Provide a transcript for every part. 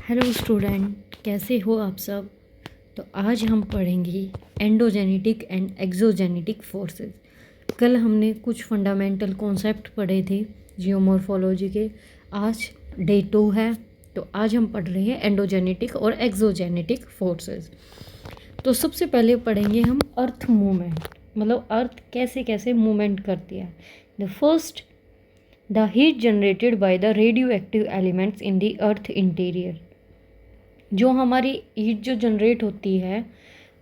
Hello student, कैसे हो आप सब। तो आज हम पढ़ेंगे एंडोजेनेटिक एंड एक्सोजेनेटिक फोर्सेस। कल हमने कुछ फंडामेंटल कॉन्सेप्ट पढ़े थे जियोमॉर्फोलॉजी के। आज डे 2 है, तो आज हम पढ़ रहे हैं एंडोजेनेटिक और एक्सोजेनेटिक फोर्सेस। तो सबसे पहले पढ़ेंगे हम अर्थ मूवमेंट, मतलब अर्थ कैसे कैसे मूवमेंट करती है। The first, the heat generated by the radio active elements in the earth interior. जो हमारी हीट जो जनरेट होती है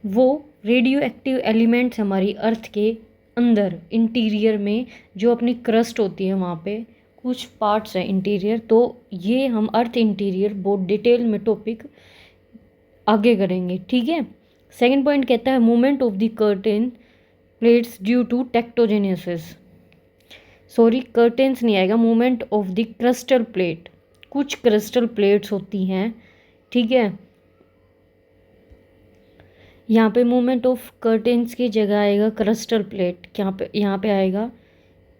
वो रेडियो एक्टिव एलिमेंट्स हमारी अर्थ के अंदर इंटीरियर में जो अपनी क्रस्ट होती है वहाँ पे कुछ पार्ट्स हैं इंटीरियर। तो ये हम अर्थ इंटीरियर बहुत डिटेल में टॉपिक आगे करेंगे, ठीक है। सेकंड पॉइंट कहता है movement of the curtain plates due to tectogenesis. Sorry, curtains नहीं आएगा, movement of the crystal plate. कुछ क्रिस्टल प्लेट्स होती हैं, ठीक है। यहाँ पे मूवमेंट ऑफ कर्टेन्स की जगह आएगा क्रिस्टल प्लेट। यहाँ पे आएगा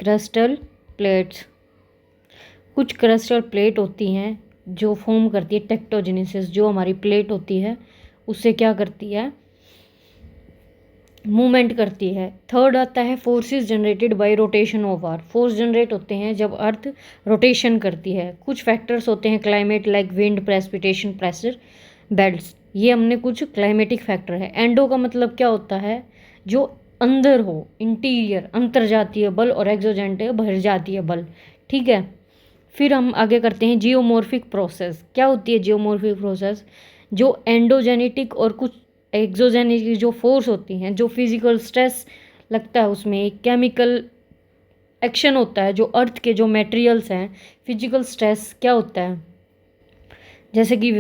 क्रिस्टल प्लेट्स। कुछ क्रिस्टल प्लेट होती हैं जो फॉर्म करती है टेक्टोजेनेसिस। जो हमारी प्लेट होती है उससे क्या करती है, मूवमेंट करती है। थर्ड आता है forces generated by rotation of earth. Force generate होते हैं जब अर्थ रोटेशन करती है। कुछ फैक्टर्स होते हैं climate like wind, precipitation, pressure, belts. ये हमने कुछ क्लाइमेटिक फैक्टर है। एंडो का मतलब क्या होता है, जो अंदर हो, इंटीरियर, अंतर्जातीय बल, और एक्सोजेनेटिक बहिर्जातीय बल, ठीक है। फिर हम आगे करते हैं जियोमॉर्फिक प्रोसेस। क्या होती है जियोमॉर्फिक प्रोसेस, जो एंडोजेनेटिक और कुछ एक्सोजेनेटिक जो फोर्स होती हैं, जो फिजिकल स्ट्रेस लगता है उसमें एक केमिकल एक्शन होता है, जो अर्थ के जो मटेरियल्स हैं, फिजिकल स्ट्रेस क्या होता है, जैसे कि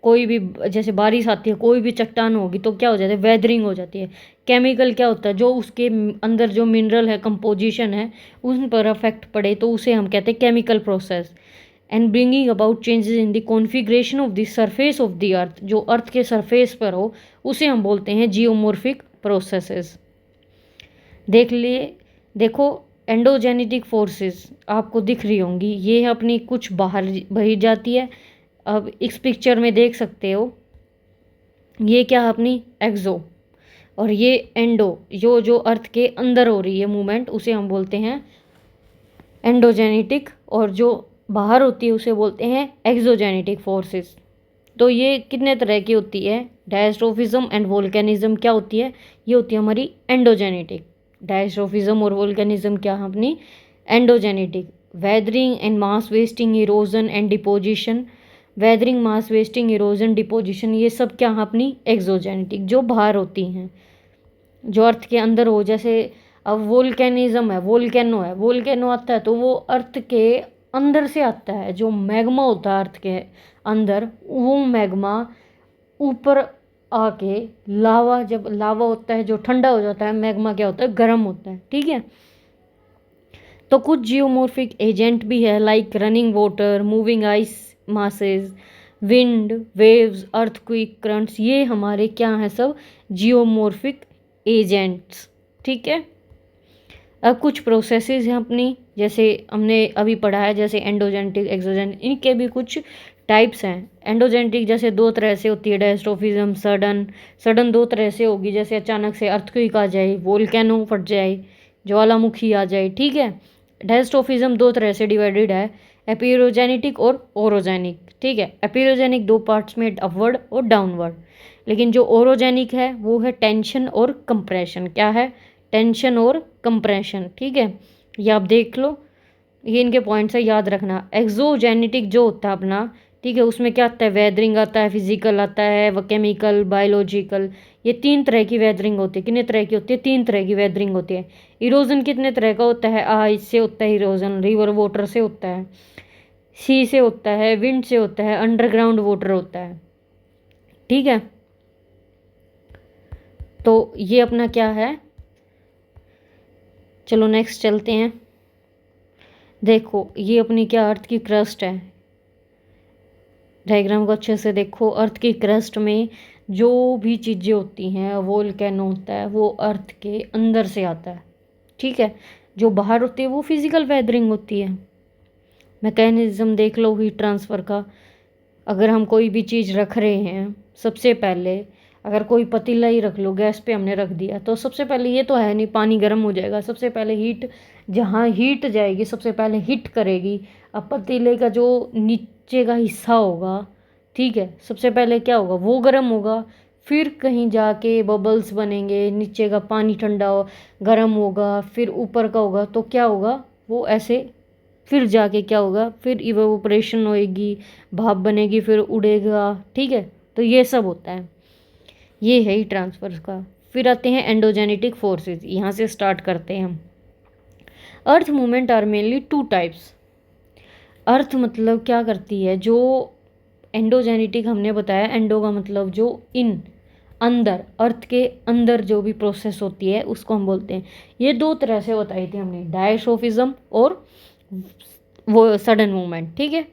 कोई भी, जैसे बारिश आती है, कोई भी चट्टान होगी तो क्या हो जाता है, वेदरिंग हो जाती है। केमिकल क्या होता है, जो उसके अंदर जो मिनरल है, कंपोजिशन है, उन पर अफेक्ट पड़े तो उसे हम कहते हैं chemical process. And bringing about changes in the configuration of the surface of the अर्थ। जो अर्थ के सरफेस पर हो उसे हम बोलते हैं जियोमॉर्फिक प्रोसेसेस। देख लिए, देखो एंडोजेनेटिक फोर्सेस आपको दिख रही होंगी, ये अपनी कुछ बाहर बही जाती है। अब इस पिक्चर में देख सकते हो, ये क्या है अपनी एक्सो, और ये एंडो, जो अर्थ के अंदर हो रही है मूवमेंट उसे हम बोलते हैं एंडोजेनेटिक, और जो बाहर होती है उसे बोलते हैं एक्सोजेनेटिक फोर्सेस। तो ये कितने तरह की होती है, डायस्ट्रोफिज्म एंड वोल्केनिज्म क्या होती है, ये होती है हमारी एंडोजेनेटिक। डायस्ट्रोफिज्म और वोल्केनिज्म क्या है अपनी endogenetic. Weathering and mass wasting, erosion and deposition. Weathering, mass wasting, erosion, deposition, ये सब क्या है अपनी एक्सोजेनेटिक, जो बाहर होती हैं, जो अर्थ के अंदर हो। जैसे अब वोल्केनिज्म है, वोल्केनो आता है तो वो अर्थ के अंदर से आता है। जो मैग्मा होता है अर्थ के अंदर, वो मैग्मा ऊपर आके लावा, जब लावा होता है जो ठंडा हो जाता है, मैग्मा क्या होता है, गर्म होता है, ठीक है। तो कुछ जियोमॉर्फिक एजेंट भी है like running water, moving ice masses, wind, waves, earthquake, currents. ये हमारे क्या हैं, सब जियोमॉर्फिक एजेंट्स, ठीक है। अब कुछ प्रोसेसेस हैं अपनी, जैसे हमने अभी पढ़ा है, जैसे एंडोजेनेटिक, एक्सोजेनेटिक, इनके भी कुछ टाइप्स हैं। एंडोजेनेटिक जैसे दो तरह से होती है, डायस्ट्रोफिज्म, सडन दो तरह से होगी, जैसे अचानक से अर्थक्वेक आ जाए, वोल्केनो फट जाए, ज्वालामुखी आ जाए, ठीक है। डायस्ट्रोफिज्म दो तरह से डिवाइडेड है, एपिरोजेनेटिक और ओरोजेनिक, ठीक है। एपिरोजेनिक दो पार्ट्स में, अपवर्ड और डाउनवर्ड। लेकिन जो ओरोजेनिक है वो है टेंशन और कंप्रेशन। क्या है, टेंशन और कंप्रेशन, ठीक है। ये आप देख लो, ये इनके पॉइंट्स है, याद रखना। एक्सोजेनेटिक जो होता है अपना, ठीक है, उसमें क्या आता है, वेदरिंग आता है, फिजिकल आता है, व केमिकल, बायोलॉजिकल। ये तीन तरह की वेदरिंग होती है। कितने तरह की होती है, तीन तरह की वेदरिंग होती है। इरोजन कितने तरह का होता है, आइस से होता है इरोजन, रिवर वाटर से होता है, सी से होता है, विंड से होता है, अंडरग्राउंड वाटर होता है, ठीक है। तो ये अपना क्या है, चलो नेक्स्ट चलते हैं। देखो ये अपनी क्या अर्थ की क्रस्ट है, डायग्राम को अच्छे से देखो। अर्थ की क्रस्ट में जो भी चीज़ें होती हैं, वोल्केनो होता है, वो अर्थ के अंदर से आता है, ठीक है। जो बाहर होती है वो फिजिकल वेदरिंग होती है। मैकेनिज्म देख लो हीट ट्रांसफ़र का, अगर हम कोई भी चीज़ रख रहे हैं, सबसे पहले अगर कोई पतीला ही रख लो, गैस पे हमने रख दिया, तो सबसे पहले ये तो है नहीं पानी गर्म हो जाएगा, सबसे पहले हीट, जहाँ हीट जाएगी सबसे पहले हिट करेगी। अब पतीले का जो नीचे का हिस्सा होगा, ठीक है, सबसे पहले क्या होगा, वो गर्म होगा, फिर कहीं जाके बबल्स बनेंगे, नीचे का पानी ठंडा हो गर्म होगा, फिर ऊपर का होगा, तो क्या होगा, वो ऐसे फिर जाके क्या होगा, फिर इवेपोरेशन होएगी, भाप बनेगी, फिर उड़ेगा, ठीक है। तो ये सब होता है, ये है ही ट्रांसफर का। फिर आते हैं एंडोजेनेटिक फोर्सेस, यहाँ से स्टार्ट करते हैं हम। Earth movement are mainly two types. Earth मतलब क्या करती है, जो एंडोजेनेटिक हमने बताया, एंडो का मतलब जो इन, अंदर, अर्थ के अंदर जो भी प्रोसेस होती है उसको हम बोलते हैं। ये दो तरह से बताई थी हमने, डायस्ट्रोफिज्म और वो सडन मूवमेंट, ठीक है।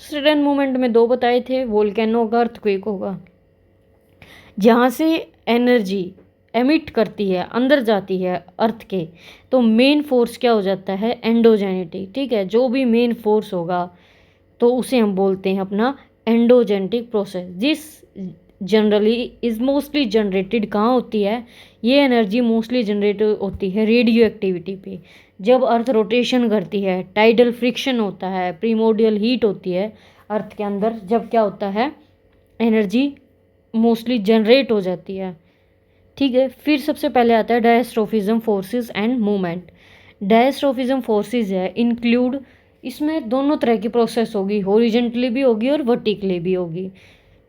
सडन मूवमेंट में दो बताए थे, वोल्केनो होगा, अर्थक्वेक होगा। जहाँ से एनर्जी एमिट करती है, अंदर जाती है अर्थ के, तो मेन फोर्स क्या हो जाता है, एंडोजेनेटिक, ठीक है। जो भी मेन फोर्स होगा तो उसे हम बोलते हैं अपना एंडोजेनेटिक प्रोसेस। जिस जनरली इज मोस्टली जनरेटेड कहाँ होती है, ये एनर्जी मोस्टली जनरेट होती है रेडियो एक्टिविटी पे। जब अर्थ रोटेशन करती है, टाइडल फ्रिक्शन होता है, प्रीमोडियल हीट होती है अर्थ के अंदर, जब क्या होता है, एनर्जी मोस्टली जनरेट हो जाती है, ठीक है। फिर सबसे पहले आता है diastrophism forces and movement. Diastrophism forces है इंक्लूड, इसमें दोनों तरह की प्रोसेस होगी, हॉरिजॉन्टली भी होगी और वर्टिकली भी होगी,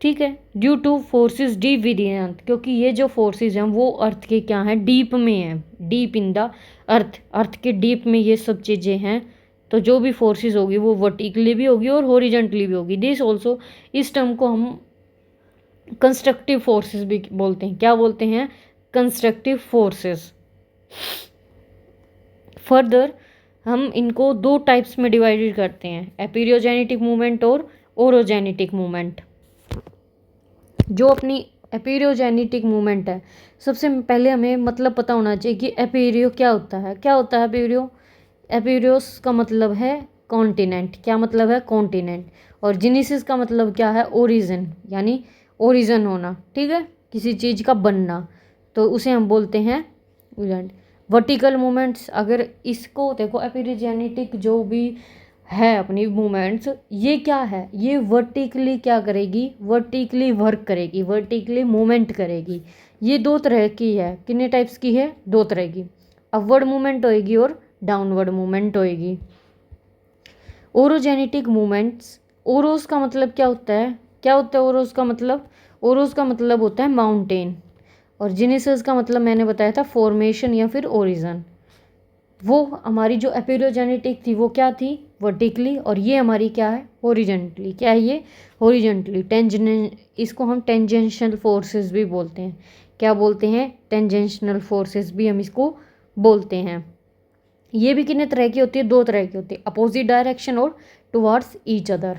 ठीक है। Due two forces deep with the earth, क्योंकि ये जो फोर्सेस हैं वो अर्थ के क्या हैं, डीप में हैं, डीप इन द अर्थ, अर्थ के डीप में ये सब चीज़ें हैं। तो जो भी फोर्सेस होगी वो वर्टिकली भी होगी और हॉरिजॉन्टली भी होगी। दिस ऑल्सो, इस टर्म को हम कंस्ट्रक्टिव फोर्सेस भी बोलते हैं। क्या बोलते हैं, कंस्ट्रक्टिव फोर्सेस। फर्दर हम इनको दो टाइप्स में डिवाइडेड करते हैं, एपिरियोजेनेटिक मूवमेंट और ओरोजेनेटिक मूवमेंट। जो अपनी एपिरियोजेनेटिक मूवमेंट है, सबसे पहले हमें मतलब पता होना चाहिए कि एपिरियो क्या होता है। क्या होता है एपिरियो, एपिरियोस का मतलब है कॉन्टिनेंट। क्या मतलब है, कॉन्टिनेंट। और जेनेसिस का मतलब क्या है, ओरिजिन, यानी ओरिजिन होना, ठीक है, किसी चीज़ का बनना, तो उसे हम बोलते हैं वर्टिकल मूवमेंट्स। अगर इसको देखो, एपिरियोजेनेटिक जो भी है अपनी मूवमेंट्स, ये क्या है, ये वर्टिकली क्या करेगी, वर्टिकली वर्क करेगी, वर्टिकली मूवमेंट करेगी। ये दो तरह की है, कितने टाइप्स की है, दो तरह की, अपवर्ड मूवमेंट होएगी और डाउनवर्ड मूवमेंट होएगी। ओरोजेनेटिक मूवमेंट्स, ओरोस का मतलब क्या होता है, क्या होता है ओरोस का मतलब, ओरोस का मतलब होता है माउंटेन। और जेनेसिस का मतलब मैंने बताया था फॉर्मेशन या फिर ओरिजिन। वो हमारी जो एपिरियोजेनेटिक थी वो क्या थी, वर्टिकली, और ये हमारी क्या है, हॉरिजॉन्टली। क्या है ये, हॉरिजॉन्टली। इसको हम टेंजेंशियल फोर्सेस भी बोलते हैं। क्या बोलते हैं, टेंजेंशियल फोर्सेस भी हम इसको बोलते हैं। ये भी कितने तरह की होती है, दो तरह की होती है, अपोजिट डायरेक्शन और टुवार्ड्स ईच अदर।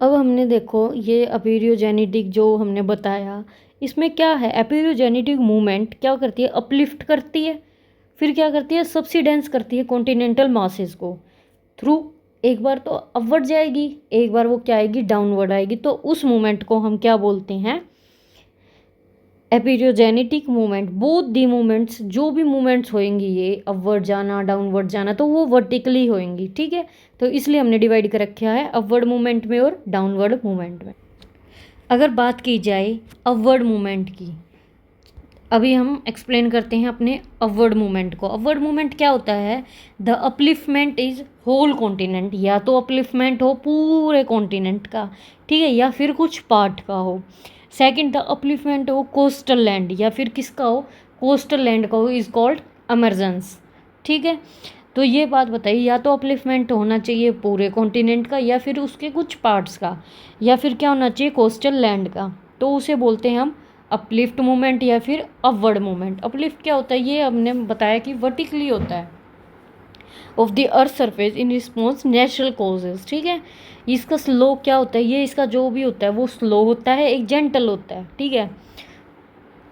अब हमने देखो ये एपिरियोजेनेटिक जो हमने बताया, इसमें क्या है, एपिरियोजेनेटिक मूवमेंट क्या करती है, अपलिफ्ट करती है, फिर क्या करती है, सबसिडेंस करती है कॉन्टिनेंटल मासेस को थ्रू, एक बार तो अपवर्ड जाएगी, एक बार वो क्या आएगी, डाउनवर्ड आएगी। तो उस मूवमेंट को हम क्या बोलते हैं, एपिरियोजेनेटिक मूवमेंट। बोथ दी मूवमेंट्स, जो भी मूवमेंट्स होएंगी, ये अपवर्ड जाना, डाउनवर्ड जाना, तो वो वर्टिकली होएंगी, ठीक है। तो इसलिए हमने डिवाइड कर रखा है अपवर्ड मूवमेंट में और डाउनवर्ड मूवमेंट में। अगर बात की जाए अपवर्ड मूवमेंट की, अभी हम एक्सप्लेन करते हैं अपने अपवर्ड मूवमेंट को। अपवर्ड मूवमेंट क्या होता है, the upliftment is whole continent, या तो अपलिफ्टमेंट हो पूरे कॉन्टिनेंट का, ठीक है, या फिर कुछ पार्ट का हो। सेकंड, द अपलिफ्टमेंट हो कोस्टल लैंड, या फिर किसका हो, कोस्टल लैंड का हो, इज कॉल्ड इमर्जेंस, ठीक है। तो ये बात बताइए, या तो अपलिफ्टमेंट होना चाहिए पूरे कॉन्टिनेंट का, या फिर उसके कुछ पार्ट्स का, या फिर क्या होना चाहिए, कोस्टल लैंड का, तो उसे बोलते हैं हम अपलिफ्ट मूवमेंट या फिर अपवर्ड मूवमेंट। अपलिफ्ट क्या होता है, ये हमने बताया कि वर्टिकली होता है of the earth surface in response natural causes, ठीक है। इसका स्लो क्या होता है, ये इसका जो भी होता है वो स्लो होता है, एक जेंटल होता है, ठीक है,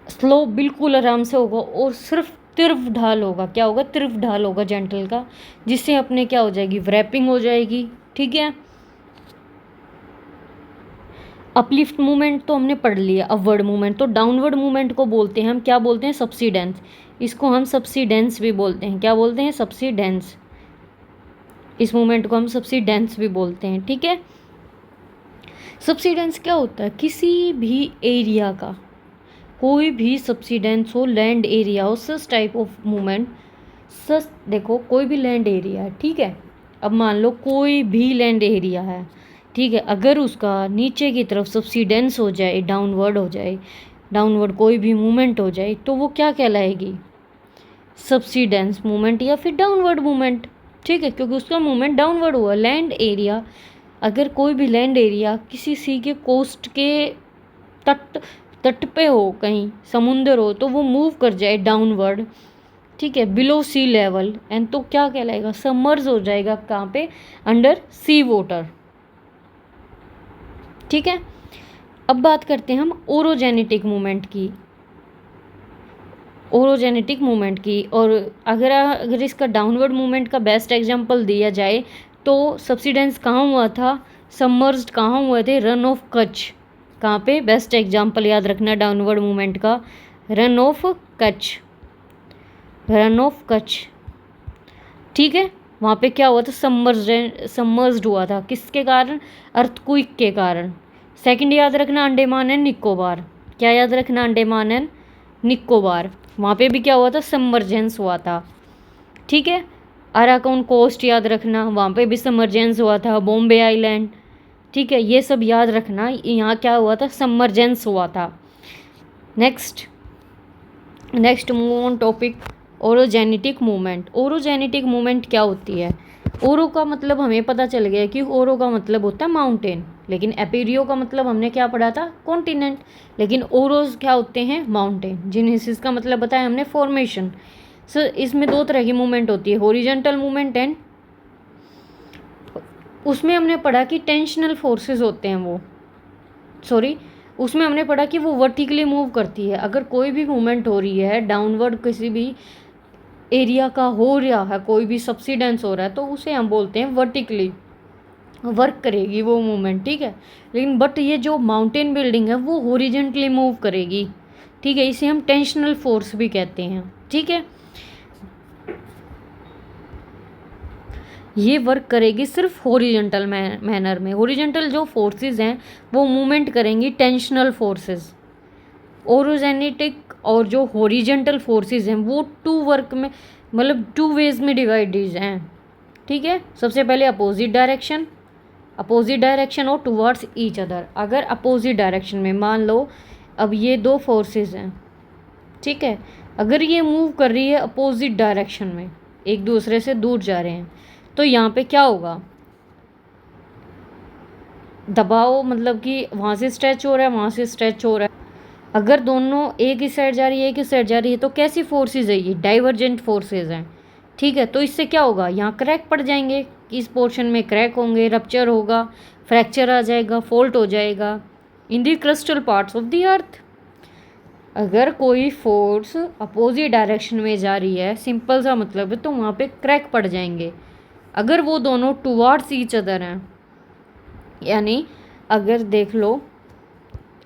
स्लो बिल्कुल आराम से होगा, और सिर्फ तिरफ ढाल होगा, क्या होगा, तिरफ ढाल होगा जेंटल का, जिससे अपने क्या हो जाएगी, व्रैपिंग हो जाएगी, ठीक है। अपलिफ्ट मूवमेंट तो हमने पढ़ लिया, अपवर्ड मूवमेंट। तो डाउनवर्ड मूवमेंट को बोलते हैं हम, क्या बोलते हैं, सबसिडेंस। इसको हम सबसिडेंस भी बोलते हैं। क्या बोलते हैं, सबसिडेंस। इस मूवमेंट को हम सबसिडेंस भी बोलते हैं, ठीक है। सबसिडेंस क्या होता है, किसी भी एरिया का कोई भी सबसिडेंस हो, लैंड एरिया हो, सच टाइप ऑफ मूवमेंट। सच देखो, कोई भी लैंड एरिया है, ठीक है। अब मान लो कोई भी लैंड एरिया है, ठीक है, अगर उसका नीचे की तरफ सबसिडेंस हो जाए, डाउनवर्ड हो जाए, डाउनवर्ड कोई भी मूवमेंट हो जाए, तो वो क्या कहलाएगी, सबसिडेंस मूवमेंट या फिर डाउनवर्ड मूवमेंट, ठीक है, क्योंकि उसका मूवमेंट डाउनवर्ड हुआ। लैंड एरिया, अगर कोई भी लैंड एरिया किसी सी के कोस्ट के तट तट पे हो, कहीं समुंदर हो, तो वो मूव कर जाए डाउनवर्ड, ठीक है, बिलो सी लेवल, एंड तो क्या कहलाएगा, सबमर्ज हो जाएगा। कहाँ पे, अंडर सी वाटर, ठीक है। अब बात करते हैं हम ओरोजेनेटिक मूवमेंट की, ओरोजेनेटिक मूवमेंट की। और अगर इसका डाउनवर्ड मूवमेंट का बेस्ट एग्जांपल दिया जाए तो सबसिडेंस कहाँ हुआ था, सबमर्ज्ड कहाँ हुए थे, रन ऑफ कच्छ। कहाँ पे, बेस्ट एग्जांपल याद रखना डाउनवर्ड मूवमेंट का, run of Kutch, run of Kutch, ठीक है। वहाँ पे क्या हुआ था, सबमर्ज्ड हुआ था, किसके कारण, अर्थक्वेक के कारण। सेकंड याद रखना अंडमान एंड निकोबार। क्या याद रखना, अंडमान एंड निकोबार, वहाँ पे भी क्या हुआ था, सबमर्जेंस हुआ था, ठीक है। अराकान कोस्ट याद रखना, वहाँ पे भी सबमर्जेंस हुआ था, बॉम्बे आइलैंड, ठीक है, ये सब याद रखना, यहाँ क्या हुआ था, सबमर्जेंस हुआ था। Next move on topic, orogenetic movement. Orogenetic movement क्या होती है, ओरो का मतलब हमें पता चल गया कि ओरो का मतलब होता है माउंटेन, लेकिन एपिरियो का मतलब हमने क्या पढ़ा था, कॉन्टिनेंट, लेकिन ओरोज क्या होते हैं, माउंटेन। जिनेसिस का मतलब बताया हमने, फॉर्मेशन। सर इसमें दो तरह की मूवमेंट होती है, हॉरिजॉन्टल मूवमेंट एंड, उसमें हमने पढ़ा कि टेंशनल फोर्सेस होते हैं वो, सॉरी, उसमें हमने पढ़ा कि वो वर्टिकली मूव करती है। अगर कोई भी मूवमेंट हो रही है डाउनवर्ड, किसी भी एरिया का हो रहा है, कोई भी सबसिडेंस हो रहा है, तो उसे हम बोलते हैं वर्टिकली वर्क करेगी वो मूवमेंट, ठीक है। लेकिन बट ये जो माउंटेन बिल्डिंग है वो हॉरिजॉन्टली मूव करेगी, ठीक है, इसे हम टेंशनल फोर्स भी कहते हैं, ठीक है। ये वर्क करेगी सिर्फ हॉरिजॉन्टल मैनर में। हॉरिजॉन्टल जो फोर्सेस हैं वो मूवमेंट करेंगी टेंशनल फोर्सेस। ओरोजेनेटिक और जो हॉरिजॉन्टल फोर्सेस हैं वो टू वर्क में, मतलब टू वेज में डिवाइडेड हैं, ठीक है। सबसे पहले अपोजिट डायरेक्शन और टुवर्ड्स ईच अदर। अगर अपोजिट डायरेक्शन में, मान लो अब ये दो फोर्सेस हैं, ठीक है, अगर ये मूव कर रही है अपोजिट डायरेक्शन में, एक दूसरे से दूर जा रहे हैं, तो यहाँ पे क्या होगा, दबाव, मतलब कि वहाँ से स्ट्रेच हो रहा है, वहाँ से स्ट्रेच हो रहा है। अगर दोनों एक ही साइड जा रही है, एक ही साइड जा रही है, तो कैसी फोर्सेज है, ये डाइवर्जेंट फोर्सेज हैं, ठीक है। तो इससे क्या होगा, यहाँ क्रैक पड़ जाएंगे, इस पोर्शन में क्रैक होंगे, रप्चर होगा, फ्रैक्चर आ जाएगा, फॉल्ट हो जाएगा in the crystal parts of the earth. अगर कोई फोर्स अपोजिट डायरेक्शन में जा रही है, सिंपल सा मतलब है, तो वहाँ पे क्रैक पड़ जाएंगे। अगर वो दोनों टुवर्ड्स ईच अदर हैं, यानी अगर देख लो,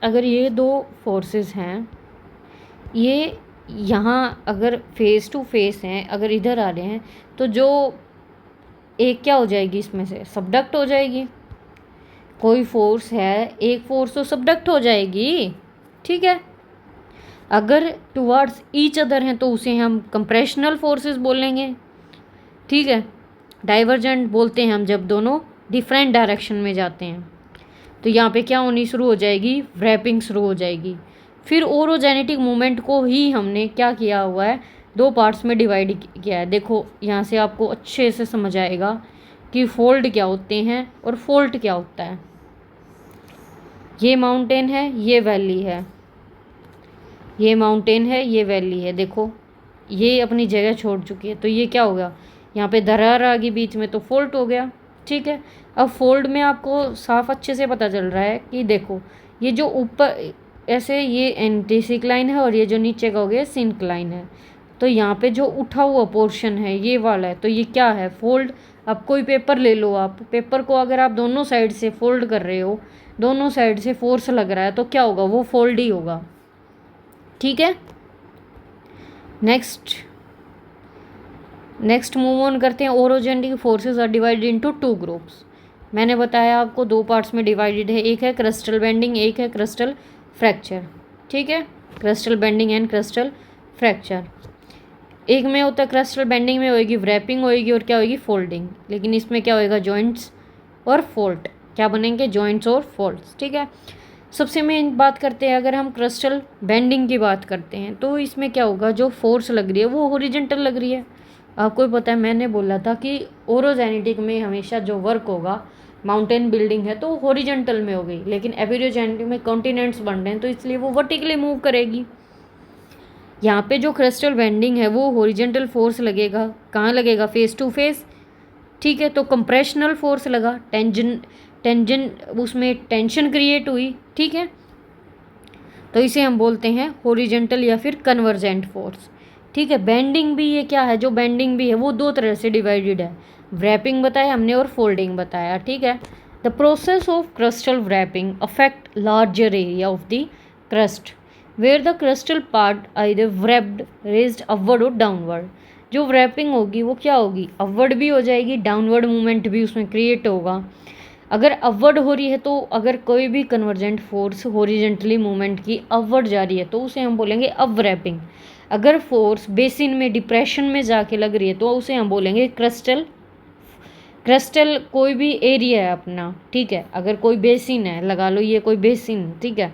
अगर ये दो फोर्सेस हैं, ये यहाँ अगर फेस टू फेस हैं, अगर इधर आ रहे हैं, तो जो एक क्या हो जाएगी, इसमें से सबडक्ट हो जाएगी। कोई फोर्स है, एक फोर्स तो सबडक्ट हो जाएगी, ठीक है। अगर टुवर्ड्स ईच अदर हैं तो उसे हम कंप्रेशनल फोर्सेस बोलेंगे, ठीक है। डाइवर्जेंट बोलते हैं हम जब दोनों डिफरेंट डायरेक्शन में जाते हैं। तो यहाँ पे क्या होनी शुरू हो जाएगी, रैपिंग शुरू हो जाएगी। फिर ओरोजेनेटिक मूवमेंट को ही हमने क्या किया हुआ है, दो पार्ट्स में डिवाइड किया है। देखो यहाँ से आपको अच्छे से समझ आएगा कि फोल्ड क्या होते हैं और फोल्ट क्या होता है। ये माउंटेन है, ये वैली है, ये माउंटेन है, ये वैली है। देखो ये अपनी जगह छोड़ चुकी है, तो ये क्या होगा, यहाँ पे दरार आ गई बीच में, तो फोल्ट हो गया, ठीक है। अब फोल्ड में आपको साफ अच्छे से पता चल रहा है कि देखो ये जो ऊपर ऐसे ये एंटीसिक्लाइन है और ये जो नीचे का हो गया सिंक्लाइन है। तो यहाँ पे जो उठा हुआ पोर्शन है ये वाला है, तो ये क्या है, फोल्ड अब कोई पेपर ले लो, आप पेपर को अगर आप दोनों साइड से फोल्ड कर रहे हो, दोनों साइड से फोर्स लग रहा है, तो क्या होगा, वो फोल्ड ही होगा। ठीक है, नेक्स्ट मूव ऑन करते हैं। Orogenic forces are divided into 2 groups. मैंने बताया आपको 2 पार्ट्स में डिवाइडेड है, एक है क्रिस्टल बेंडिंग, एक है क्रिस्टल फ्रैक्चर। ठीक है, crystal bending and crystal fracture. एक में होता है क्रिस्टल बेंडिंग में होएगी रैपिंग होएगी और क्या होएगी, फोल्डिंग। लेकिन इसमें क्या होएगा, जॉइंट्स और फोल्ट, क्या बनेंगे, जॉइंट्स और फोल्ट्स। ठीक है, सबसे मेन बात करते हैं, अगर हम क्रिस्टल बेंडिंग की बात करते हैं तो इसमें क्या होगा, जो फोर्स लग रही है वो हॉरिजॉन्टल लग रही है। आपको पता है, मैंने बोला था कि ओरोजेनेटिक में हमेशा जो वर्क होगा, माउंटेन बिल्डिंग है तो हॉरिजॉन्टल में हो गई, लेकिन एपियोजेनेटिक में कॉन्टिनेंट्स बन रहे हैं तो इसलिए वो वर्टिकली मूव करेगी। यहाँ पे जो क्रिस्टल बेंडिंग है वो हॉरिजॉन्टल फोर्स लगेगा, कहाँ लगेगा, फेस टू फेस। ठीक है, तो कंप्रेशनल फोर्स लगा, टेंजन उसमें टेंशन क्रिएट हुई। ठीक है, तो इसे हम बोलते हैं हॉरिजॉन्टल या फिर कन्वर्जेंट फोर्स। ठीक है, बेंडिंग भी, ये क्या है, जो बेंडिंग भी है वो 2 तरह से डिवाइडेड है, wrapping बताया हमने और फोल्डिंग बताया। ठीक है, the process of crystal wrapping affect larger area of the crust where the crystal part either wrapped raised upward और डाउनवर्ड। जो wrapping होगी वो क्या होगी, अपवर्ड भी हो जाएगी, डाउनवर्ड मूवमेंट भी उसमें क्रिएट होगा। अगर अपवर्ड हो रही है तो अगर कोई भी कन्वर्जेंट फोर्स हॉरिजॉन्टली मूवमेंट की अपवर्ड जा रही है तो उसे हम बोलेंगे अपरैपिंग। अगर फोर्स बेसिन में डिप्रेशन में जाके लग रही है तो उसे हम बोलेंगे क्रिस्टल। क्रिस्टल कोई भी एरिया है अपना, ठीक है, अगर कोई बेसिन है, लगा लो ये कोई बेसिन, ठीक है,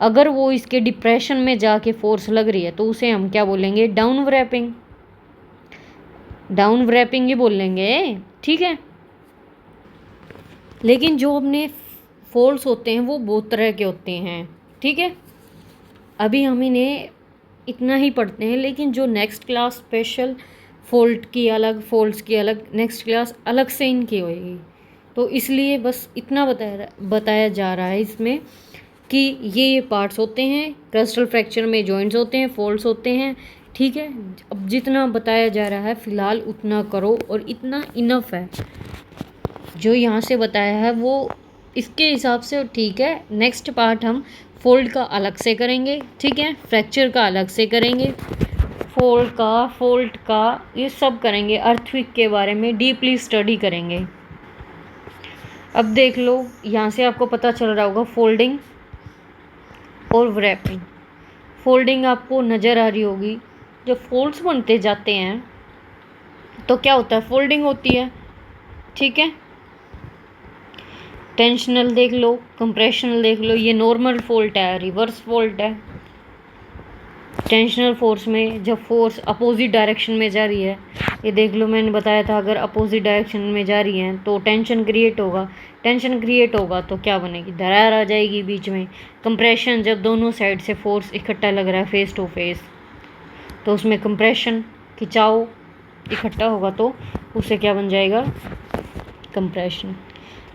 अगर वो इसके डिप्रेशन में जाके फोर्स लग रही है तो उसे हम क्या बोलेंगे, डाउन रैपिंग। डाउन रैपिंग ही बोलेंगे। ठीक है, लेकिन जो अपने फोल्ड्स होते हैं वो बहुत तरह के होते हैं। ठीक है, अभी हम इन्हें इतना ही पढ़ते हैं, लेकिन जो नेक्स्ट क्लास स्पेशल फोल्ड की अलग, फोल्ड्स की अलग, नेक्स्ट क्लास अलग से इनकी होएगी। तो इसलिए बस इतना बताया जा रहा है इसमें कि ये पार्ट्स होते हैं। क्रिस्टल फ्रैक्चर में जॉइंट्स होते हैं, फोल्ड्स होते हैं। ठीक है, अब जितना बताया जा रहा है फ़िलहाल उतना करो और इतना इनफ है। जो यहाँ से बताया है वो इसके हिसाब से ठीक है। नेक्स्ट पार्ट हम फोल्ड का अलग से करेंगे, ठीक है, फ्रैक्चर का अलग से करेंगे, फोल्ड का ये सब करेंगे, अर्थक्वेक के बारे में डीपली स्टडी करेंगे। अब देख लो, यहाँ से आपको पता चल रहा होगा फोल्डिंग और रैपिंग। फोल्डिंग आपको नज़र आ रही होगी, जब फोल्ड्स बनते जाते हैं तो क्या होता है, फोल्डिंग होती है। ठीक है, टेंशनल देख लो, कंप्रेशनल देख लो, ये नॉर्मल फोल्ट है, रिवर्स फोल्ट है। टेंशनल फोर्स में जब फोर्स अपोजिट डायरेक्शन में जा रही है, ये देख लो, मैंने बताया था अगर अपोजिट डायरेक्शन में जा रही है तो टेंशन क्रिएट होगा। टेंशन क्रिएट होगा तो क्या बनेगी, दरार आ जाएगी बीच में। कंप्रेशन, जब दोनों साइड से फोर्स इकट्ठा लग रहा है फेस टू फेस, तो उसमें कंप्रेशन, खिंचाव इकट्ठा होगा तो उससे क्या बन जाएगा, कंप्रेशन।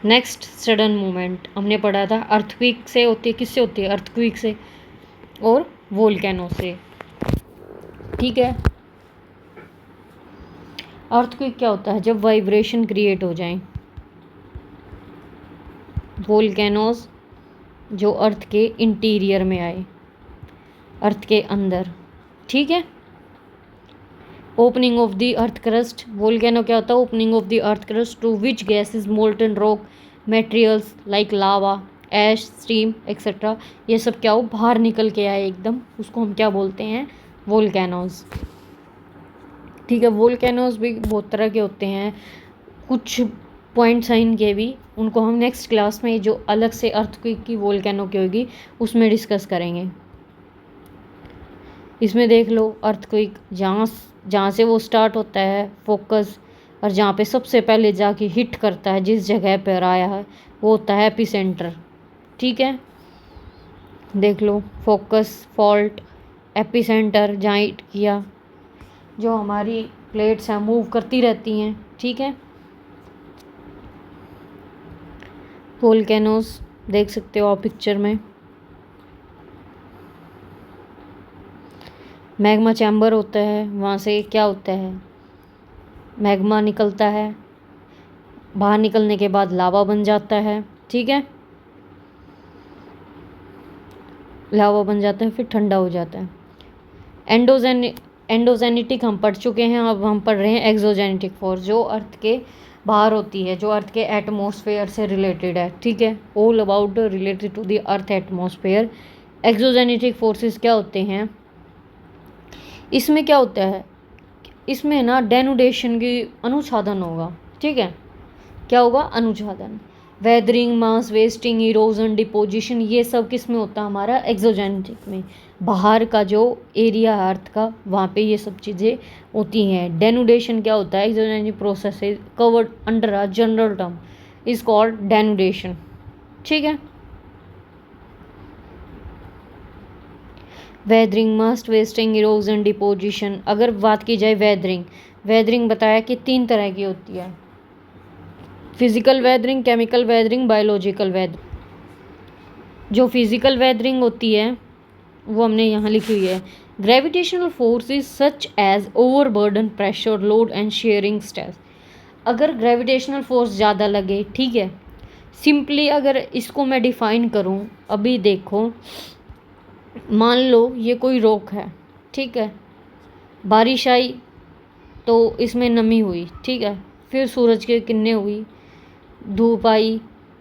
नेक्स्ट सडन मूवमेंट हमने पढ़ा था, अर्थक्वेक से होती है, किससे होती है, अर्थक्वेक से और वोल्केनो से। ठीक है, अर्थक्वेक क्या होता है, जब वाइब्रेशन क्रिएट हो जाए। वोल्केनोज जो अर्थ के इंटीरियर में आए, अर्थ के अंदर। ठीक है, opening of the earth crust, volcano क्या होता है, opening of the earth crust to which gases molten rock materials like lava, ash, steam etcetera, ये सब क्या हो, बाहर निकल के आए एकदम, उसको हम क्या बोलते हैं, वोल्केनोज। ठीक है, वोल्केनोज भी बहुत तरह के होते हैं, कुछ पॉइंट साइन के भी, उनको हम नेक्स्ट क्लास में जो अलग से अर्थक्वेक की वोल्केनो की होगी उसमें डिस्कस करेंगे। इसमें देख लो, अर्थक्वेक जहाँ से वो स्टार्ट होता है फोकस, और जहाँ पे सबसे पहले जाके हिट करता है, जिस जगह पर आया है वो होता है एपिसेंटर। ठीक है, देख लो, फोकस, फॉल्ट, एपिसेंटर, जहाँ हिट किया, जो हमारी प्लेट्स हैं मूव करती रहती हैं। ठीक है, वोल्केनोज देख सकते हो आप पिक्चर में, मैग्मा चैम्बर होता है, वहाँ से क्या होता है, मैग्मा निकलता है, बाहर निकलने के बाद लावा बन जाता है, ठीक है, लावा बन जाता है, फिर ठंडा हो जाता है। एंडोजेनेटिक हम पढ़ चुके हैं, अब हम पढ़ रहे हैं एक्सोजेनेटिक फोर्स, जो अर्थ के बाहर होती है, जो अर्थ के एटमॉस्फेयर से रिलेटेड है, ठीक है, all about related to the earth atmosphere. Exogenetic forces क्या होते हैं, इसमें क्या होता है, इसमें ना डेनुडेशन की अनुछादन होगा, ठीक है, क्या होगा, अनुछादन, weathering, mass wasting, erosion, deposition, ये सब किस में होता है, हमारा एक्सोजेनेटिक में। बाहर का जो एरिया है अर्थ का, वहाँ पे ये सब चीज़ें होती हैं। डेनुडेशन क्या होता है, exogenetic process is covered under a general term is called denudation, ठीक है। Weathering, mass wasting, erosion, deposition. अगर बात की जाए वेदरिंग, वेदरिंग बताया कि 3 तरह की होती है, physical weathering, chemical weathering, biological weathering. जो फिजिकल वेदरिंग होती है वो हमने यहाँ लिखी हुई है, gravitational force is such as overburden, pressure, load and shearing stress. अगर ग्रेविटेशनल फोर्स ज़्यादा लगे, ठीक है, सिंपली अगर इसको मैं डिफाइन करूँ, अभी देखो, मान लो ये कोई रॉक है, ठीक है, बारिश आई तो इसमें नमी हुई, ठीक है, फिर सूरज की किरणें हुई, धूप आई,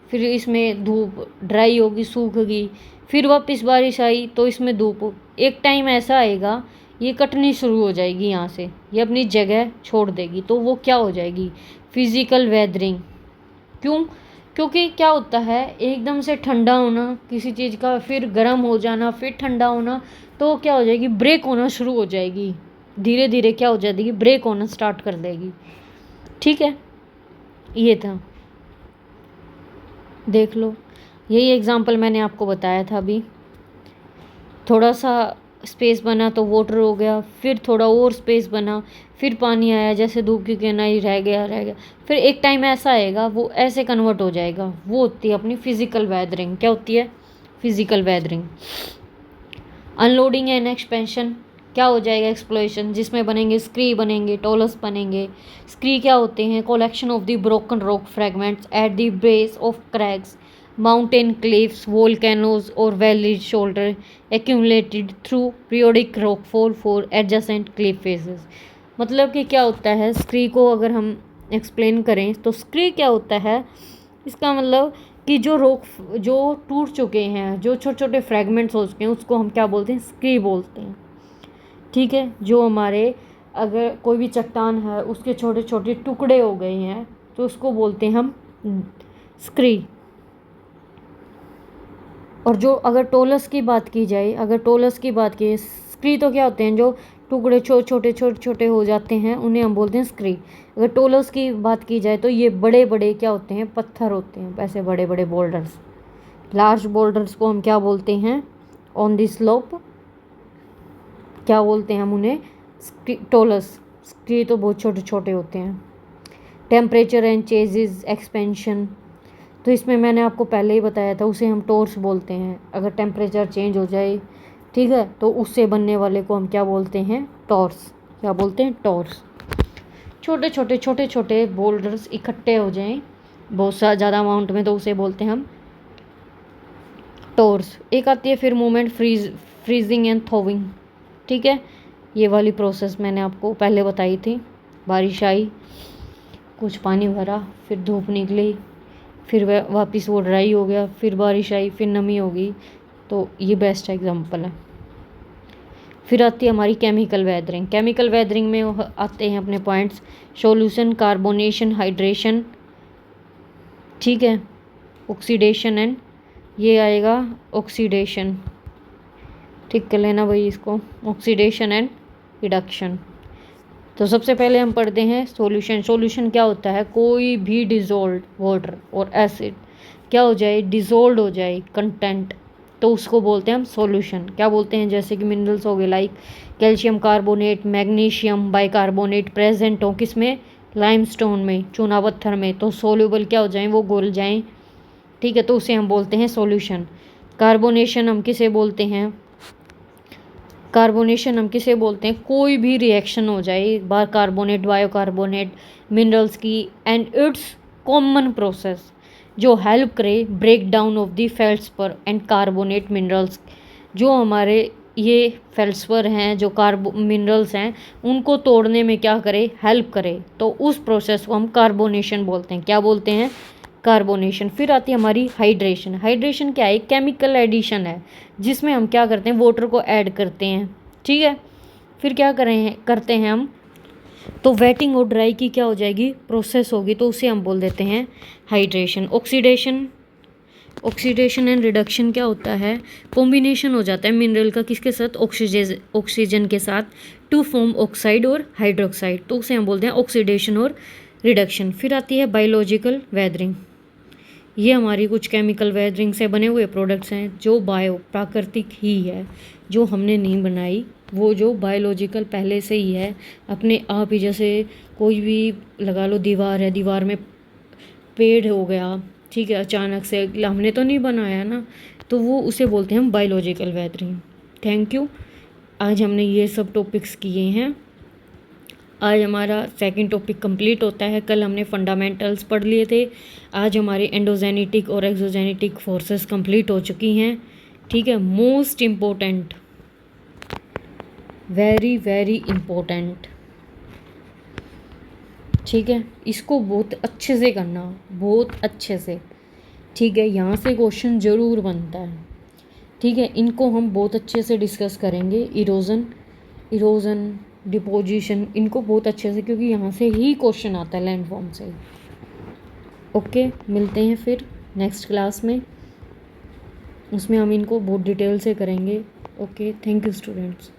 फिर इसमें धूप ड्राई होगी, सूख गई, फिर वापस बारिश आई तो इसमें धूप, एक टाइम ऐसा आएगा ये कटनी शुरू हो जाएगी, यहाँ से ये अपनी जगह छोड़ देगी, तो वो क्या हो जाएगी, फिजिकल वेदरिंग। क्यों, क्योंकि क्या होता है, एकदम से ठंडा होना किसी चीज़ का, फिर गर्म हो जाना, फिर ठंडा होना, तो क्या हो जाएगी, ब्रेक होना शुरू हो जाएगी, धीरे धीरे क्या हो जाएगी, ब्रेक होना स्टार्ट कर देगी, ठीक है। ये था, देख लो, यही एग्जांपल मैंने आपको बताया था अभी। थोड़ा सा स्पेस बना तो वाटर हो गया, फिर थोड़ा और स्पेस बना, फिर पानी आया, जैसे धूप की किरणें, रह गया, फिर एक टाइम ऐसा आएगा वो ऐसे कन्वर्ट हो जाएगा, वो होती है अपनी फिजिकल वेदरिंग। क्या होती है, physical weathering. Unloading and expansion, क्या हो जाएगा, एक्सप्लोरेशन, जिसमें बनेंगे स्क्री, बनेंगे टोलस, बनेंगे। स्क्री क्या होते हैं, collection of the broken rock fragments at the base of cracks, mountain cliffs, volcanoes और valley shoulder accumulated through periodic rockfall for adjacent cliff faces. मतलब कि क्या होता है, स्क्री को अगर हम एक्सप्लेन करें तो स्क्री क्या होता है, इसका मतलब कि जो रॉक जो टूट चुके हैं, जो छोटे छोटे फ्रेगमेंट्स हो चुके हैं, उसको हम क्या बोलते हैं, स्क्री बोलते हैं, ठीक है। जो हमारे, अगर कोई भी चट्टान है उसके छोटे छोटे टुकड़े हो गए हैं तो उसको बोलते हैं हम स्क्री। और जो अगर टोलस की बात की जाए, अगर टोलस की बात की, स्क्री तो क्या होते हैं, जो टुकड़े छोटे छोटे हो जाते हैं उन्हें हम बोलते हैं स्क्री। अगर टोलस की बात की जाए तो ये बड़े बड़े क्या होते हैं, पत्थर होते हैं, ऐसे बड़े बड़े बोल्डर्स, लार्ज बोल्डर्स को हम क्या बोलते हैं, ऑन द स्लोप, क्या बोलते हैं हम उन्हें, टोलस। स्क्री तो बहुत छोटे छोटे होते हैं। टेम्परेचर एंड चेंजेस, एक्सपेंशन, तो इसमें मैंने आपको पहले ही बताया था, उसे हम टॉर्स बोलते हैं। अगर टेम्परेचर चेंज हो जाए, ठीक है, तो उससे बनने वाले को हम क्या बोलते हैं, टॉर्स। क्या बोलते हैं, टॉर्स। छोटे छोटे बोल्डर्स इकट्ठे हो जाएं बहुत सा ज़्यादा अमाउंट में, तो उसे बोलते हैं हम टॉर्स। एक आती है फिर मूवमेंट, फ्रीजिंग एंड थॉविंग, ठीक है। ये वाली प्रोसेस मैंने आपको पहले बताई थी। बारिश आई, कुछ पानी भरा, फिर धूप निकली, फिर वापस वो ड्राई हो गया, फिर बारिश आई, फिर नमी हो गई, तो ये बेस्ट एग्जांपल है। फिर आती है हमारी केमिकल वेदरिंग। केमिकल वेदरिंग में आते हैं अपने पॉइंट्स, सॉल्यूशन, कार्बोनेशन, हाइड्रेशन, ठीक है, ऑक्सीडेशन एंड, ये आएगा ऑक्सीडेशन, ठीक कर लेना भाई इसको, ऑक्सीडेशन एंड रिडक्शन। तो सबसे पहले हम पढ़ते हैं सॉल्यूशन। सॉल्यूशन क्या होता है, कोई भी डिज़ोल्व वाटर और एसिड क्या हो जाए, डिज़ोल्व हो जाए कंटेंट, तो उसको बोलते हैं हम सॉल्यूशन। क्या बोलते हैं, जैसे कि मिनरल्स हो गए, like calcium carbonate, magnesium bicarbonate present हो किसमें, लाइमस्टोन में, चूना पत्थर में, तो सोल्यूबल क्या हो जाएं, वो घुल जाएं, ठीक है, तो उसे हम बोलते हैं सॉल्यूशन। कार्बोनेशन हम किसे बोलते हैं, कार्बोनेशन हम किसे बोलते हैं, कोई भी रिएक्शन हो जाए, एक बार कार्बोनेट, बायोकार्बोनेट, मिनरल्स की, एंड इट्स कॉमन प्रोसेस जो हेल्प करे break down of the feldspar and carbonate minerals. जो हमारे ये फेल्सपर हैं, जो कार्बो मिनरल्स हैं, उनको तोड़ने में क्या करे, हेल्प करे, तो उस प्रोसेस को हम कार्बोनेशन बोलते हैं। क्या बोलते हैं? कार्बोनेशन। फिर आती है हमारी हाइड्रेशन। हाइड्रेशन क्या है? केमिकल एडिशन है जिसमें हम क्या करते हैं, वाटर को ऐड करते हैं। ठीक है, फिर क्या करते हैं हम, तो वेटिंग और ड्राई की क्या हो जाएगी, प्रोसेस होगी, तो उसे हम बोल देते हैं हाइड्रेशन। ऑक्सीडेशन एंड रिडक्शन क्या होता है, कॉम्बिनेशन हो जाता है मिनरल का किसके साथ, ऑक्सीजन के साथ, टू फॉर्म ऑक्साइड और हाइड्रोक्साइड, तो उसे हम बोलते हैं ऑक्सीडेशन और रिडक्शन। फिर आती है बायोलॉजिकल वेदरिंग। ये हमारी कुछ केमिकल वेदरिंग से बने हुए प्रोडक्ट्स हैं जो प्राकृतिक ही है, जो हमने नहीं बनाई, वो जो बायोलॉजिकल पहले से ही है अपने आप ही। जैसे कोई भी लगा लो दीवार है, दीवार में पेड़ हो गया, ठीक है, अचानक से, हमने तो नहीं बनाया ना, तो वो उसे बोलते हैं हम बायोलॉजिकल वेदरिंग। Thank you. आज हमने ये सब टॉपिक्स किए हैं। आज हमारा सेकंड टॉपिक कंप्लीट होता है। कल हमने फंडामेंटल्स पढ़ लिए थे। आज हमारी एंडोजेनेटिक और एक्सोजेनेटिक फोर्सेस कंप्लीट हो चुकी हैं। ठीक है, most important, very very important. ठीक है, इसको बहुत अच्छे से करना, बहुत अच्छे से। ठीक है, यहाँ से क्वेश्चन ज़रूर बनता है। ठीक है, इनको हम बहुत अच्छे से डिस्कस करेंगे। इरोजन डिपोजिशन, इनको बहुत अच्छे से, क्योंकि यहाँ से ही क्वेश्चन आता है, लैंड फॉर्म से। ओके, मिलते हैं फिर नेक्स्ट क्लास में, उसमें हम इनको बहुत डिटेल से करेंगे। Okay, thank you students.